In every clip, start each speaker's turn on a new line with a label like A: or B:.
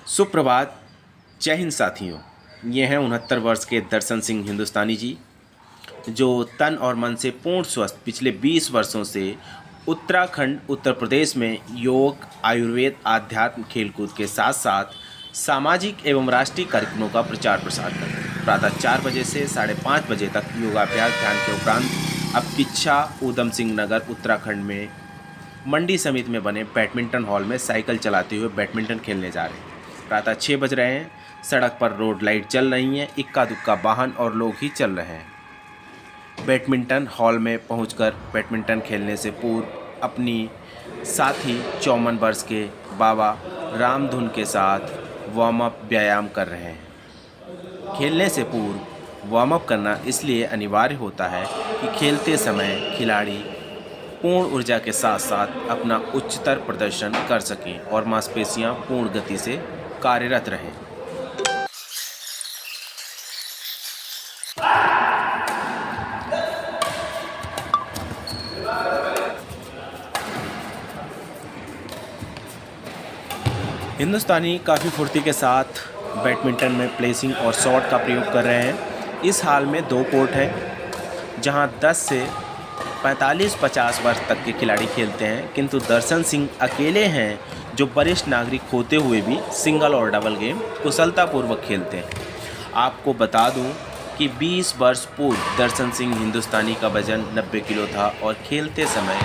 A: सुप्रभात। जय हिंद साथियों। ये हैं 69 वर्ष के दर्शन सिंह हिंदुस्तानी जी, जो तन और मन से पूर्ण स्वस्थ पिछले 20 वर्षों से उत्तराखंड उत्तर प्रदेश में योग, आयुर्वेद, आध्यात्म, खेलकूद के साथ साथ सामाजिक एवं राष्ट्रीय कार्यक्रमों का प्रचार प्रसार करते हैं। प्रातः 4 बजे से 5:30 बजे तक योगाभ्यास ध्यान के उपरांत अब किच्छा ऊधम सिंह नगर उत्तराखंड में मंडी समिति में बने बैडमिंटन हॉल में साइकिल चलाते हुए बैडमिंटन खेलने जा रहे हैं। प्रातः 6 बज रहे हैं। सड़क पर रोड लाइट चल रही हैं, इक्का दुक्का वाहन और लोग ही चल रहे हैं। बैडमिंटन हॉल में पहुंचकर बैडमिंटन खेलने से पूर्व अपनी साथी 54 वर्ष के बाबा रामधुन के साथ वार्म अप व्यायाम कर रहे हैं। खेलने से पूर्व वार्म अप करना इसलिए अनिवार्य होता है कि खेलते समय खिलाड़ी पूर्ण ऊर्जा के साथ साथ अपना उच्चतर प्रदर्शन कर सकें और मांसपेशियां पूर्ण गति से कार्यरत रहें। हिंदुस्तानी काफ़ी फुर्ती के साथ बैडमिंटन में प्लेसिंग और शॉट का प्रयोग कर रहे हैं। इस हाल में 2 कोर्ट हैं, जहां 10 से 45-50 वर्ष तक के खिलाड़ी खेलते हैं, किंतु दर्शन सिंह अकेले हैं जो वरिष्ठ नागरिक होते हुए भी सिंगल और डबल गेम कुशलतापूर्वक खेलते हैं। आपको बता दूं कि 20 वर्ष पूर्व दर्शन सिंह हिंदुस्तानी का वजन 90 किलो था और खेलते समय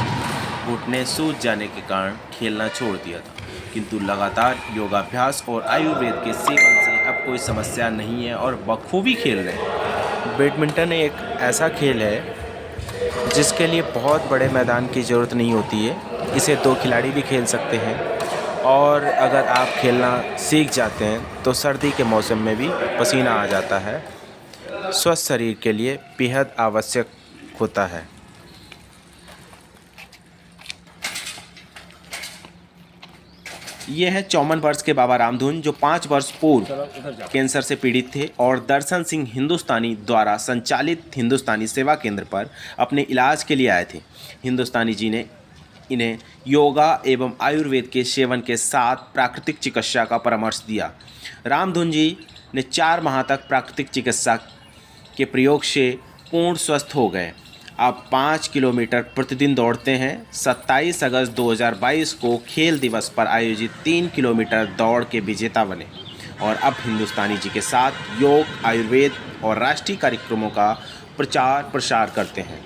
A: घुटने सूज जाने के कारण खेलना छोड़ दिया था, किंतु लगातार योगाभ्यास और आयुर्वेद के सेवन से अब कोई समस्या नहीं है और बखूबी खेल रहे हैं। बैडमिंटन एक ऐसा खेल है जिसके लिए बहुत बड़े मैदान की ज़रूरत नहीं होती है। इसे 2 खिलाड़ी भी खेल सकते हैं और अगर आप खेलना सीख जाते हैं तो सर्दी के मौसम में भी पसीना आ जाता है। स्वस्थ शरीर के लिए बेहद आवश्यक होता है। ये है 54 वर्ष के बाबा रामधुन, जो 5 वर्ष पूर्व कैंसर से पीड़ित थे और दर्शन सिंह हिंदुस्तानी द्वारा संचालित हिंदुस्तानी सेवा केंद्र पर अपने इलाज के लिए आए थे। हिंदुस्तानी जी ने इन्हें योगा एवं आयुर्वेद के सेवन के साथ प्राकृतिक चिकित्सा का परामर्श दिया। रामधुन जी ने 4 माह तक प्राकृतिक चिकित्सा के प्रयोग से पूर्ण स्वस्थ हो गए। अब 5 किलोमीटर प्रतिदिन दौड़ते हैं। 27 अगस्त 2022 को खेल दिवस पर आयोजित 3 किलोमीटर दौड़ के विजेता बने और अब हिंदुस्तानी जी के साथ योग, आयुर्वेद और राष्ट्रीय कार्यक्रमों का प्रचार प्रसार करते हैं।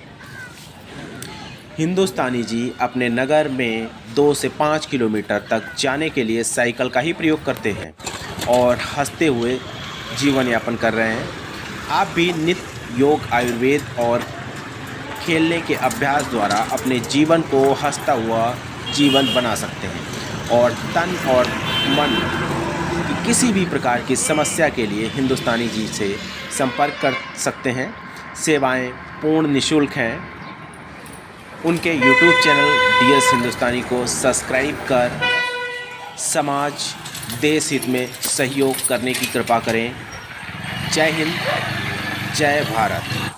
A: हिंदुस्तानी जी अपने नगर में 2 से 5 किलोमीटर तक जाने के लिए साइकिल का ही प्रयोग करते हैं और हंसते हुए जीवन यापन कर रहे हैं। आप भी नित्य योग, आयुर्वेद और खेलने के अभ्यास द्वारा अपने जीवन को हंसता हुआ जीवन बना सकते हैं और तन और मन की किसी भी प्रकार की समस्या के लिए हिंदुस्तानी जी से संपर्क कर सकते हैं। सेवाएं पूर्ण निःशुल्क हैं। उनके YouTube चैनल DS हिंदुस्तानी को सब्सक्राइब कर समाज, देश हित में सहयोग करने की कृपा करें। जय हिंद, जय भारत।